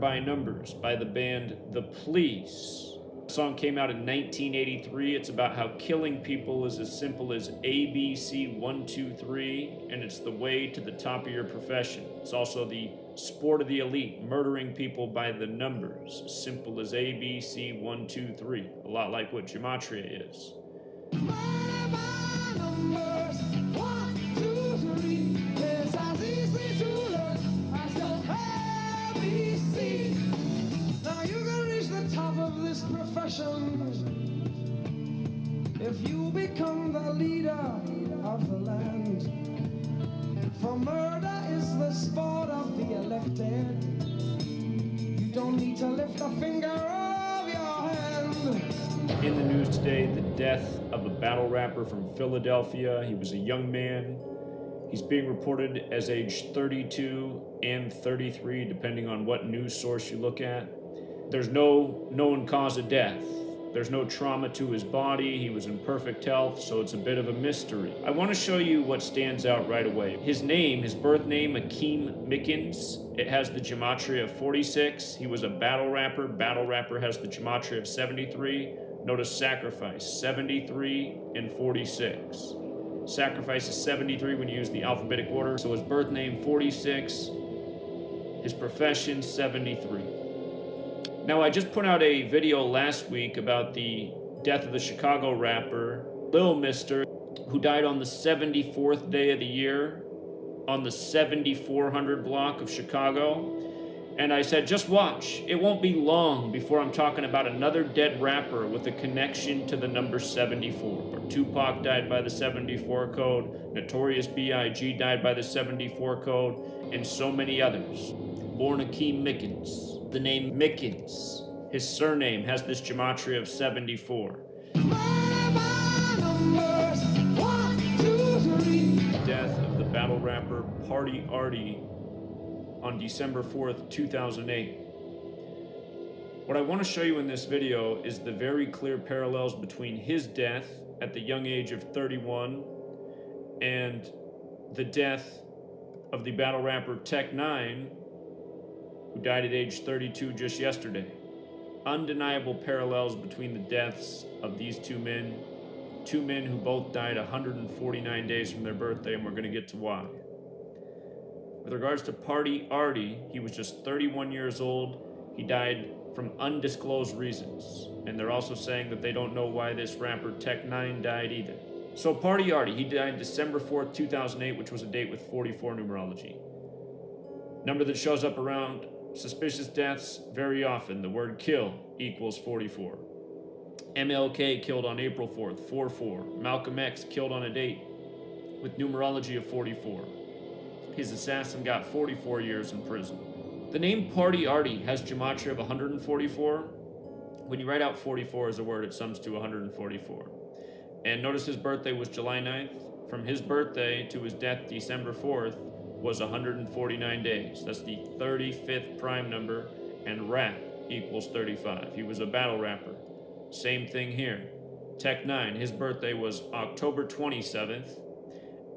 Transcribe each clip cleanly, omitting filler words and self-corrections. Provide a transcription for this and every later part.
by Numbers by the band The Police. The song came out in 1983. It's about how killing people is as simple as ABC 1, 2, 3, and it's the way to the top of your profession. It's also the sport of the elite, murdering people by the numbers, as simple as ABC 1, 2, 3. A lot like what gematria is. If you become the leader of the land, for murder is the sport of the elected. You don't need to lift a finger of your hand. In the news today, the death of a battle rapper from Philadelphia. He was a young man. He's being reported as age 32 and 33, depending on what news source you look at. There's no known cause of death. There's no trauma to his body. He was in perfect health, so it's a bit of a mystery. I want to show you what stands out right away. His name, his birth name, Akeem Mickens, it has the gematria of 46. He was a battle rapper. Battle rapper has the gematria of 73. Notice sacrifice, 73 and 46. Sacrifice is 73 when you use the alphabetic order. So his birth name, 46. His profession, 73. Now, I just put out a video last week about the death of the Chicago rapper, Lil Mister, who died on the 74th day of the year on the 7400 block of Chicago. And I said, just watch. It won't be long before I'm talking about another dead rapper with a connection to the number 74. Tupac died by the 74 code, Notorious B.I.G. died by the 74 code, and so many others. Born Akeem Mickens. The name Mickens, his surname, has this gematria of 74. Death of the battle rapper Party Artie on December 4th, 2008. What I want to show you in this video is the very clear parallels between his death at the young age of 31 and the death of the battle rapper Tech 9, who died at age 32 just yesterday. Undeniable parallels between the deaths of these two men who both died 149 days from their birthday, and we're going to get to why. With regards to Party Artie, he was just 31 years old. He died from undisclosed reasons, and they're also saying that they don't know why this rapper Tech 9 died either. So Party Artie, he died December 4th, 2008, which was a date with 44 numerology. Number that shows up around suspicious deaths very often. The word kill equals 44. MLK killed on April 4th, 4-4. Malcolm X killed on a date with numerology of 44. His assassin got 44 years in prison. The name Party Artie has gematria of 144. When you write out 44 as a word, it sums to 144. And notice his birthday was July 9th. From his birthday to his death December 4th, was 149 days. That's the 35th prime number, and rap equals 35. He was a battle rapper. Same thing here. Tech 9, his birthday was October 27th,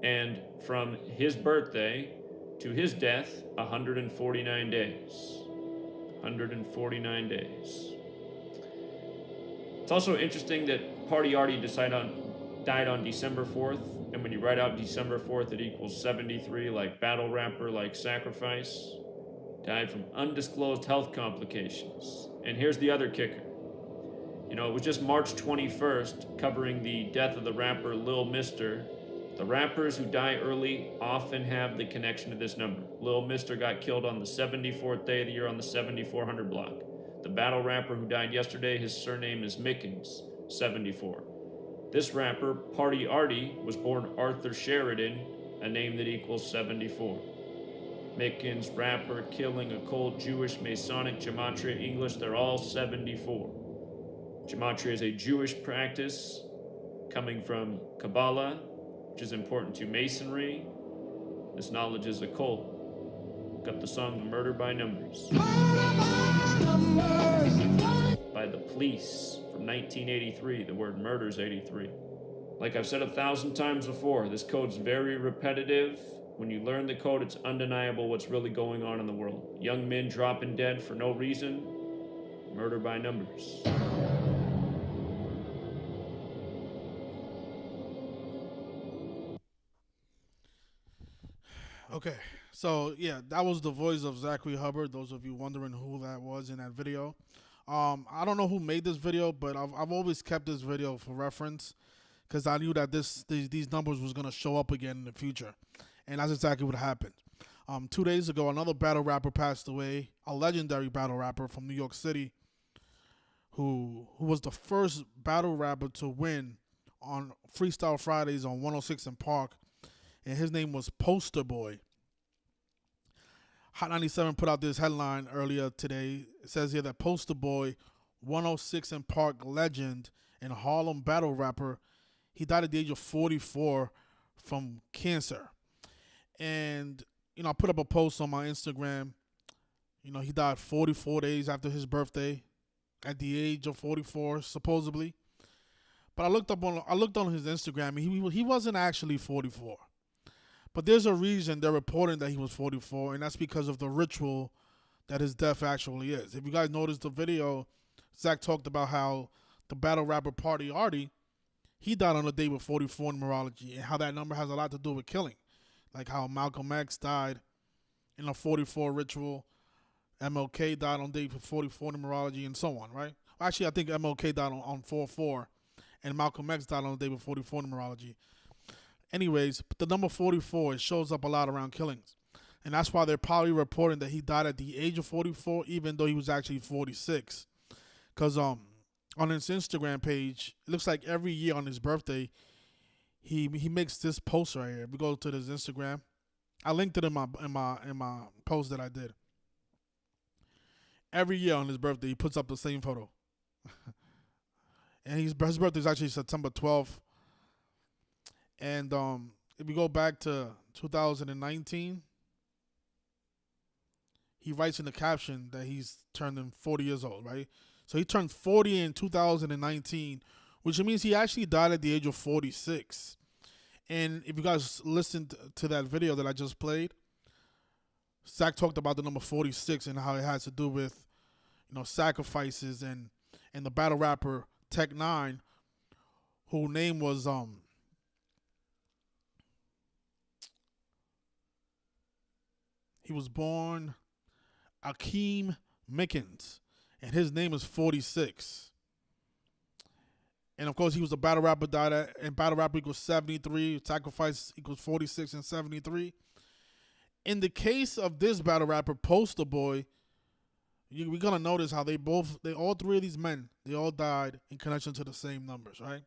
and from his birthday to his death, 149 days. 149 days. It's also interesting that Party Artie died on December 4th, and when you write out December 4th, it equals 73, like battle rapper, like sacrifice. Died from undisclosed health complications. And here's the other kicker. It was just March 21st, covering the death of the rapper Lil Mister. The rappers who die early often have the connection to this number. Lil Mister got killed on the 74th day of the year on the 7400 block. The battle rapper who died yesterday, his surname is Mickens, 74. This rapper, Party Artie, was born Arthur Sheridan, a name that equals 74. Mickens, rapper, killing, occult, Jewish, Masonic, gematria, English, they're all 74. Gematria is a Jewish practice coming from Kabbalah, which is important to Masonry. This knowledge is occult. Look up the song Murder by Numbers by The Police from 1983. The word murder is 83. Like I've said 1,000 times before, this code's very repetitive. When you learn the code, it's undeniable what's really going on in the world. Young men dropping dead for no reason, murder by numbers. Okay, so yeah, that was the voice of Zachary Hubbard. Those of you wondering who that was in that video, I don't know who made this video, but I've always kept this video for reference because I knew that these numbers was gonna show up again in the future, and that's exactly what happened. 2 days ago, another battle rapper passed away, a legendary battle rapper from New York City, who was the first battle rapper to win on Freestyle Fridays on 106 in Park, and his name was Poster Boy. Hot 97 put out this headline earlier today. It says here that Poster Boy, 106 in Park legend and Harlem battle rapper, he died at the age of 44 from cancer. And, I put up a post on my Instagram. He died 44 days after his birthday at the age of 44, supposedly. But I looked on his Instagram, and he wasn't actually 44. But there's a reason they're reporting that he was 44, and that's because of the ritual that his death actually is. If you guys noticed the video, Zach talked about how the battle rapper Party Artie, he died on the day with 44 in numerology, and how that number has a lot to do with killing. Like how Malcolm X died in a 44 ritual, MLK died on day with 44 numerology, and so on, right? Actually, I think MLK died on 4-4, and Malcolm X died on the day with 44 numerology. Anyways, the number 44, it shows up a lot around killings. And that's why they're probably reporting that he died at the age of 44, even though he was actually 46. Because on his Instagram page, it looks like every year on his birthday, he makes this post right here. If we go to his Instagram, I linked it in my post that I did. Every year on his birthday, he puts up the same photo. And his birthday is actually September 12th. And if we go back to 2019, he writes in the caption that he's turning 40 years old, right? So he turned 40 in 2019, which means he actually died at the age of 46. And if you guys listened to that video that I just played, Zach talked about the number 46 and how it has to do with, sacrifices, and the battle rapper Tech Nine, whose name was he was born Akeem Mickens, and his name is 46. And of course, he was a battle rapper, died at, and battle rapper equals 73, sacrifice equals 46 and 73. In the case of this battle rapper, Poster Boy, we're gonna notice how all three of these men, they all died in connection to the same numbers, right?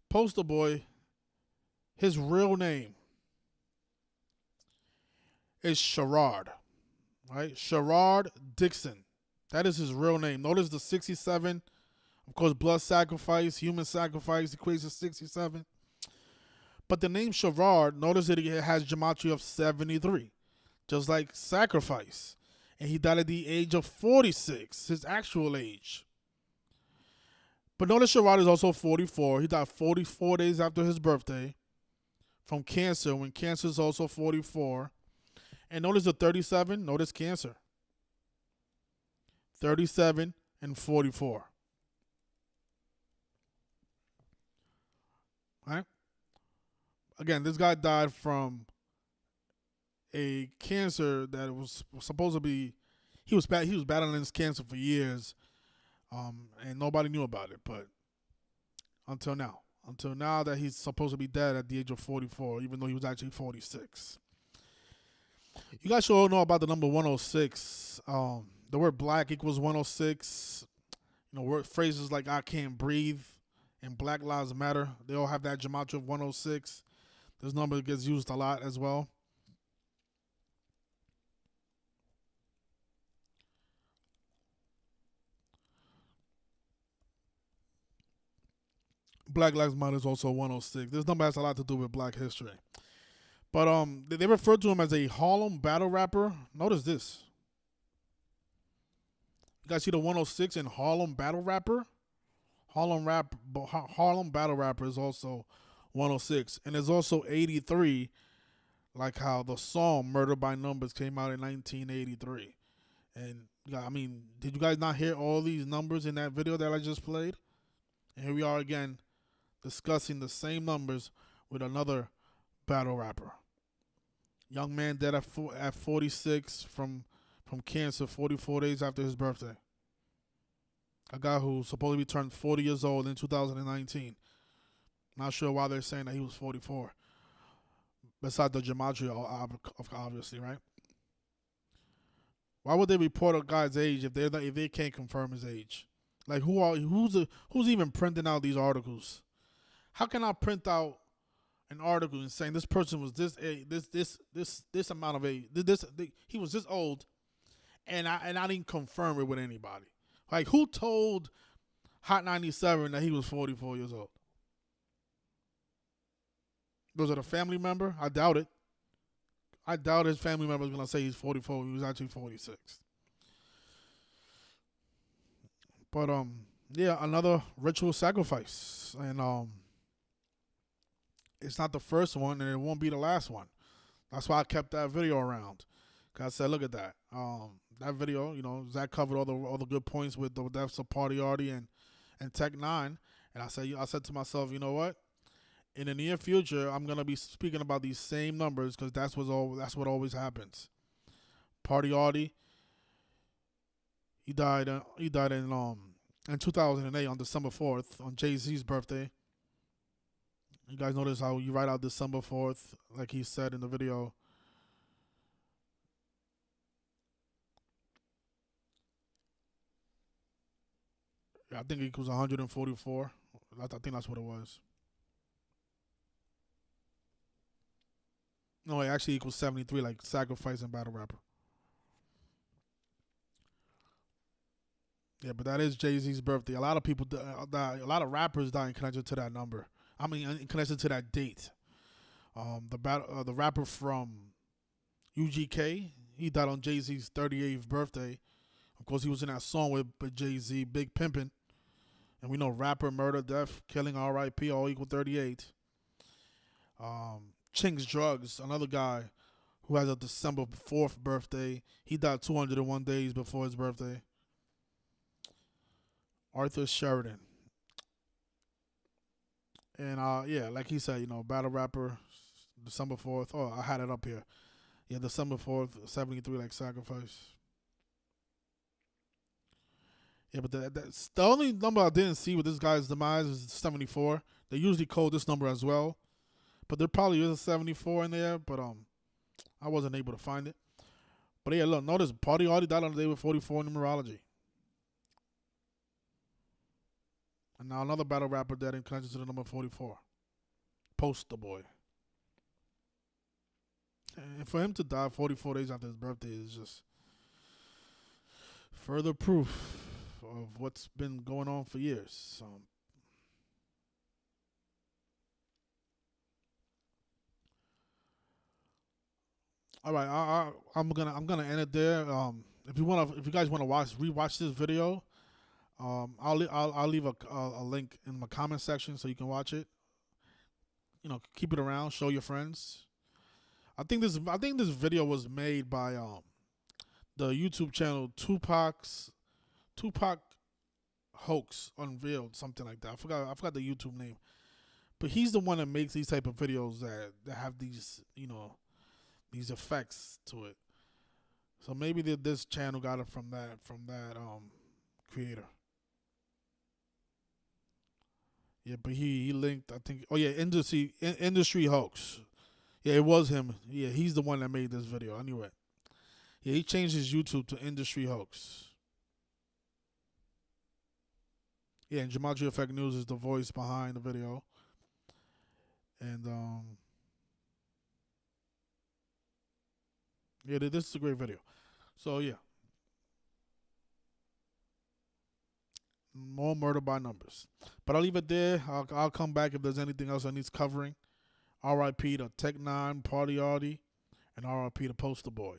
Poster Boy, his real name is Sherrod, right? Sherrod Dixon. That is his real name. Notice the 67. Of course, blood sacrifice, human sacrifice equates to 67. But the name Sherrod, notice that it has gematria of 73, just like sacrifice. And he died at the age of 46, his actual age. But notice Sherrod is also 44. He died 44 days after his birthday from cancer, when cancer is also 44. And notice the 37, notice cancer. 37 and 44. All right? Again, this guy died from a cancer that was supposed to be, he was battling this cancer for years, and nobody knew about it, but until now that he's supposed to be dead at the age of 44, even though he was actually 46. You guys should all know about the number 106. The word black equals 106. Phrases like I can't breathe and Black Lives Matter, they all have that gematria of 106. This number gets used a lot as well. Black Lives Matter is also 106. This number has a lot to do with black history. But they refer to him as a Harlem battle rapper. Notice this. You guys see the 106 in Harlem battle rapper? Harlem battle rapper is also 106. And there's also 83, like how the song Murder by Numbers came out in 1983. And I mean, did you guys not hear all these numbers in that video that I just played? And here we are again discussing the same numbers with another battle rapper. Young man dead at 46 from cancer 44 days after his birthday. A guy who supposedly turned 40 years old in 2019. Not sure why they're saying that he was 44. Besides the gematria, obviously, right? Why would they report a guy's age if they can't confirm his age? Like who's even printing out these articles? How can I print out an article and saying this person was this amount of age, he was this old, and I didn't confirm it with anybody? Like, who told Hot 97 that he was 44 years old? Was it a family member? I doubt it. I doubt his family member is going to say he's 44. He was actually 46. But, yeah, another ritual sacrifice. And it's not the first one, and it won't be the last one. That's why I kept that video around. Because I said, look at that. That video, you know, Zach covered all the good points with the deaths of Party Artie and Tech 9. And I said to myself, you know what? In the near future, I'm gonna be speaking about these same numbers because that's what always happens. Party Artie, he died in 2008 on December 4th on Jay-Z's birthday. You guys notice how you write out December 4th, like he said in the video. I think it equals 144. I think that's what it was. No, it actually equals 73, like sacrifice and battle rapper. Yeah, but that is Jay-Z's birthday. A lot of people die. A lot of rappers die in connection to that number. I mean, in connection to that date. The rapper from UGK, he died on Jay-Z's 38th birthday. Of course, he was in that song with Jay-Z, Big Pimpin'. And we know rapper, murder, death, killing, R.I.P. all equal 38. Chinks Drugs, another guy who has a December 4th birthday. He died 201 days before his birthday. Arthur Sheridan. And, yeah, like he said, you know, battle rapper, December 4th. Oh, I had it up here. Yeah, December 4th, 73, like sacrifice. Yeah, but that's the only number I didn't see with this guy's demise is 74. They usually code this number as well. But there probably is a 74 in there, but I wasn't able to find it. But yeah, look, notice Party Artie died on the day with 44 in numerology. And now another battle rapper dead in connection to the number 44. Posta Boy. And for him to die 44 days after his birthday is just further proof of what's been going on for years. All right, I'm gonna end it there. If you guys wanna rewatch this video, I'll leave a link in my comment section so you can watch it. You know, keep it around, show your friends. I think this video was made by the YouTube channel Tupac Hoax Unveiled, something like that. I forgot the YouTube name, but he's the one that makes these type of videos that have these, you know, these effects to it. So maybe this channel got it from that creator. Yeah, but he linked, I think. Oh yeah, industry hoax. Yeah, it was him. Yeah, he's the one that made this video. Anyway, yeah, he changed his YouTube to Industry Hoax. Yeah, and Gematria Effect News is the voice behind the video. And yeah, this is a great video. So yeah, more Murder by Numbers. But I'll leave it there. I'll come back if there's anything else that needs covering. R.I.P. to Tech 9, Party Artie, and R.I.P. to Poster Boy.